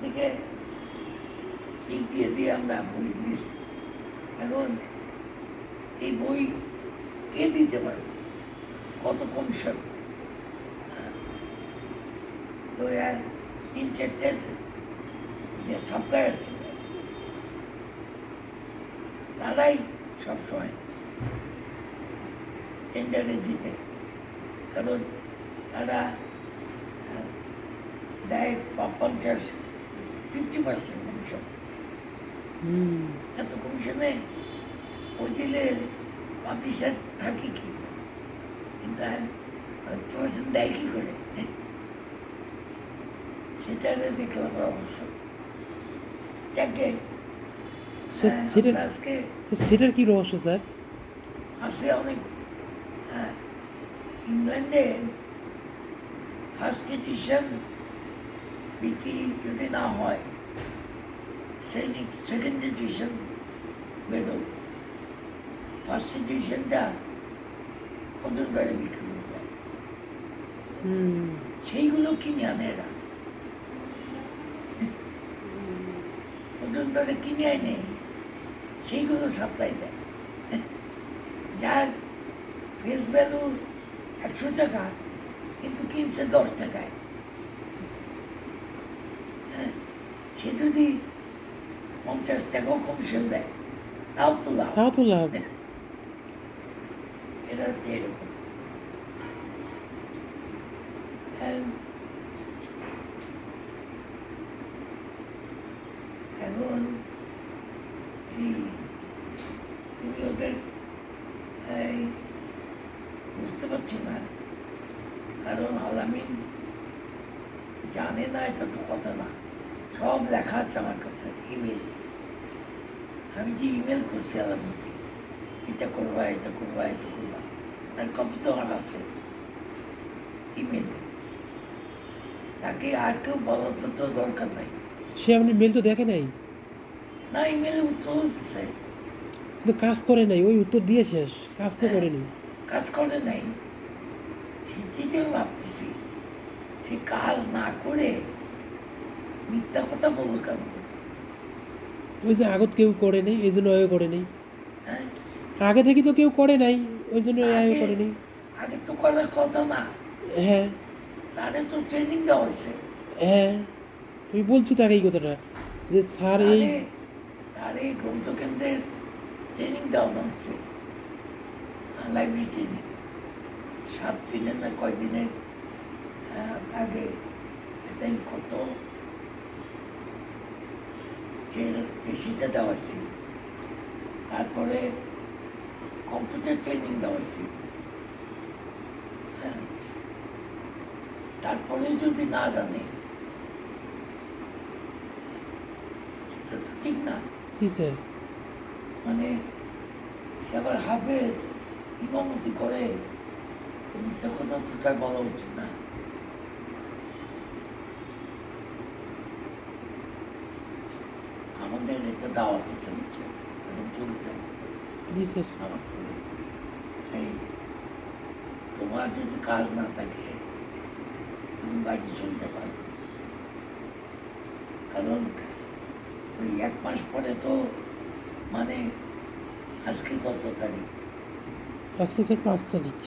থেকে টিক দিয়ে দিয়ে আমরা বই লিস্ট। এখন এই বই কে দিতে পারবে, কত কমিশন? তো 3-4টে যে সাপ্লায়ার ছিল তারাই সবসময় টেন্ডারে জিতে, কারণ তারা দেয় 50% কমিশন। এত কমিশনে ওই দিলে পাবলিশার থাকে কি, কিন্তু 50% দেয় কি করে? সেটা দেখলাম অবশ্য। যাকে আজকে সেটার কি রহস্য স্যার? আছে অনেক। ইংল্যান্ডে ফার্স্ট এডিশন বিক্রি যদি না হয়, সেকেন্ড এডিশন বেরোল, ফার্স্ট এডিশনটা ওজন দরে বিক্রি হয়ে যায়। সেইগুলো কিনে আনে এরা, ওজন দরে কিনে আনে সেইগুলো সাপ্লাই দেয়। যার ফেস ভ্যালু 100 টাকা, কিন্তু কিনছে 10 টাকায়। সে যদি 50 টাকাও কমিশন দেয়, তাও তো লাভ। এটা হচ্ছে এরকম। এখন এই তুমি ওদের বুঝতে পারছি না, কারণ আলামিন জানে না, এটা তো কথা না। সব লেখা আছে আমার কাছে, ইমেল। আমি যে ইমেল করছি আলামিনকে, এটা করবা, এটা করবা, এটা করবা, তার কপি তো আমার আছে ইমেলে। তাকে আর কেউ বলার তো দরকার নাই। সে আপনি মেল তো দেখে নাই, না ইমেলে উত্তর দিচ্ছে, কিন্তু কাজ করে নাই। ওই উত্তর দিয়ে শেষ, কাজ তো করেনি। কাজ করে নাই। সেটাই আমি ভাবতেছি, সে কাজ না করে মিথ্যা কথা বলবো কেন করে? ওই যে আগত কেউ করে নেই, এই জন্য আয়ও করে নেই। হ্যাঁ, আগে থেকে তো কেউ করে নাই, ওই জন্য আয়ও আগে করে নেই। আগে তো করার কথা না, হ্যাঁ তাদের তো ট্রেনিং দেওয়া হয়েছে। হ্যাঁ, আমি বলছি তাকে এই কথাটা, যে স্যার এই তারে গ্রন্থকেন্দ্রের ট্রেনিং দেওয়া হচ্ছে, লাইব্রেরি ট্রেনিং 7 দিনের না কয় দিনের আগে এটাই কত সেটা দেওয়া হয়েছে। তারপরে কম্পিউটার ট্রেনিং দেওয়া হয়েছে। তারপরে যদি না জানে, সেটা তো ঠিক না। কি স্যার? মানে সে আবার হাফেজ ইমামতি করে, তো মিথ্যা কথা তো তার বলা উচিত না। আমাদের একটা দাওয়াত আছে, বুঝছো, এখন চলছে জি স্যার। নামাজ পড়ে। এই তোমার যদি কাজ না থাকে, তুমি বাড়ি চলতে পারো, কারণ ওই 1 মাস পরে তো, মানে আজকে কত তারিখ? আজকে স্যার 5 তারিখ।